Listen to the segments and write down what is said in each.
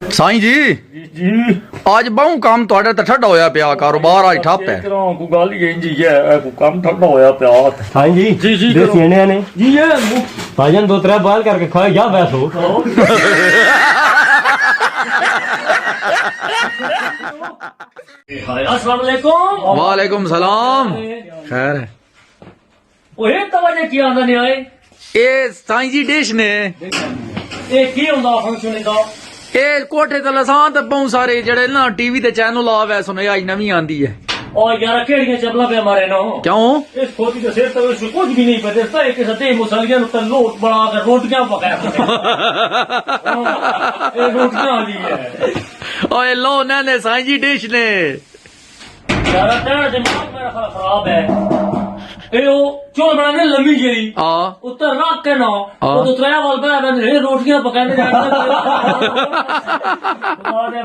साईं जी जी आज बहु काम ਤੁਹਾਡਾ ਤਾਂ ਠੱਡਾ ਹੋਇਆ ਪਿਆ ਕਾਰੋਬਾਰ ਅੱਜ ਠੱਪ ਹੈ को गल ही इंज ही है को काम ठंडा होया पिया हाँ जी जी जी देसी करो। अंडे ने जी ये भाईजान 2-3 बाल करके खाए या वैसो अस्सलाम वालेकुम वालेकुम सलाम खैर है ओए तवजे की आंदा नहीं आए ਇਹ ਸਾਈਂ ਜੀ ਡਿਸ਼ ਨੇ ए की हुंदा फंक्शन दा ਇਹ ਕੋਠੇ ਤੇ ਲਸਾਂ ਤੇ ਬਹੁਤ ਸਾਰੇ ਜਿਹੜੇ ਨਾ ਟੀਵੀ ਤੇ ਚੈਨਲ ਆ ਵੈ ਸੁਣੇ ਅੱਜ ਨਵੀਂ ਆਂਦੀ ਹੈ और यार केड़ियां चपला पे हमारे नो ਕਿਉਂ इस खोती के सिर तक इसको कुछ भी नहीं पता है कि सते मुसलियां नु लोट बना कर रोटियां पकाया ये रोटियां वाली है ਓਏ ਲੋ ਨਾ ਨੇ ਸਾਈਂ ਜੀ ਡਿਸ਼ ਨੇ यार तेरा दिमाग मेरा खराब है ए ओ चोल बनाने लंबी जेरी ਆ उत्तर रख के ना हाँ। वो तो त्रया वाल पे मैंने रोटियां पकाने जाते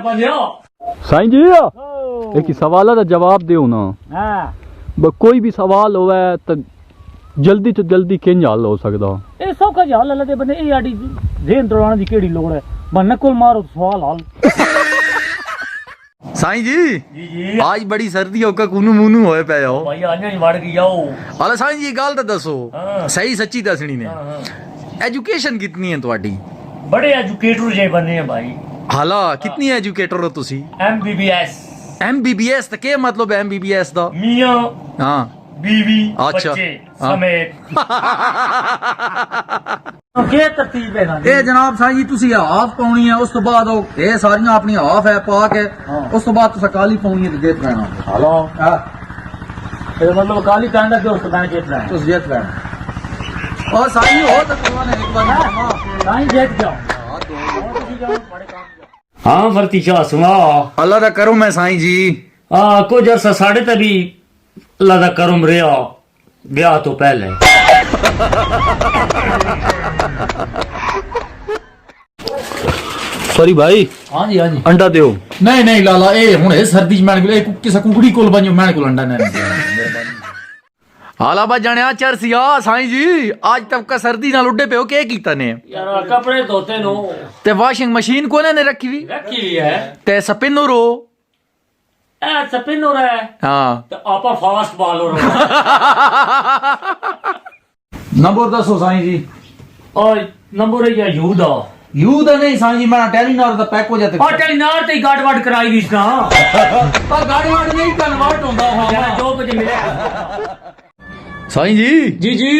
बंदिया साईं जी एक सवाल का जवाब दियो ना हां कोई भी सवाल होवे तो जल्दी तो जल्दी किंज हल हो सकदा ए सौखा जी हल लगे बंदे ए आडी जेन दौड़ाने दी केड़ी लोड़ है बन्ना कोल मारो सवाल हल ਸਾਈਂ ਜੀ जी जी आज बड़ी सर्दी होकर कुनू मुनू होए पए हो भाई आने ही वड़ गया ओ ਹਾਲੇ ਸਾਈਂ ਜੀ ਗੱਲ ਤਾਂ ਦੱਸੋ हाँ। ਸਹੀ ਸੱਚੀ ਦੱਸਣੀ ਨੇ हाँ, हाँ। ਐਜੂਕੇਸ਼ਨ ਕਿੰਨੀ ਹੈ ਤੁਹਾਡੀ बड़े एजुकेटर जे बने हैं भाई ਹਾਲਾ ਕਿੰਨੀ ਐਜੂਕੇਟਰ ਹੋ ਤੁਸੀਂ MBBS MBBS ਤਾਂ ਕੀ ਮਤਲਬ ਹੈ MBBS ਦਾ मियां ਹਾਂ बीवी अच्छा। बच्चे हाँ। समेत क्या तरतीब है ना ਇਹ ਜਨਾਬ ਸਾਈਂ ਜੀ ਤੁਸੀਂ ਹਾਫ ਪਾਉਣੀ ਹੈ ਉਸ ਤੋਂ ਬਾਅਦ ਉਹ ਇਹ ਸਾਰੀਆਂ ਆਪਣੀ ਹਾਫ ਹੈ ਪਾ ਕੇ ਉਸ ਤੋਂ ਬਾਅਦ ਤੁਸੀਂ ਕਾਲੀ ਪਾਉਣੀ ਹੈ ਤੇ ਜਿੱਤ ਲੈਣਾ हेलो ਹਾਂ मतलब काली कांदा के उस बैंक जेट रहा है ਤੁਸੀਂ ਜਿੱਤ ਲੈਣਾ और साईं जी हो तो करवाने एक बार नहीं जेट जाओ हाँ भरती शाह सुना अल्लाह दा करो मैं साईं जी कुछ अर्सा साढ़े तभी अल्लाह दा करम रहा ब्याह तो पहले सॉरी भाई हाँ जी अंडा दियो नहीं नहीं लाला ए हुणे सर्दी च मैंने किसा कुकड़ी कोल बनियो मैंने कोल अंडा नहीं हाला बा जणिया चरसिया साईं जी आज तक का सर्दी नाल उड्डे पे हो के कीता ने यार कपड़े धोते नो ते वॉशिंग मशीन कोने ने रखी हुई रखी हुई है ते स्पिनर हो ए सपिन हो रहा है हाँ तो आपा फास्ट बॉल हो रहा नंबर दसो साईं जी और नंबर है या यूदा यू दा नहीं साईं जी मैं टेलीनॉर दा पैक हो जाते और टेलीनार ते गाड़ वाड़ कराई दी ना पर गाड़ी वाड़ी नहीं कन्वर्ट होंदा यार जो कुछ मिले साईं जी जी जी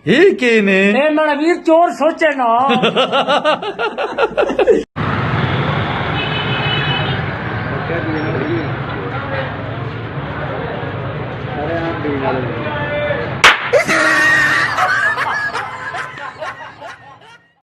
ये के ने ए मेरा वीर चोर सोचे ना अरे आप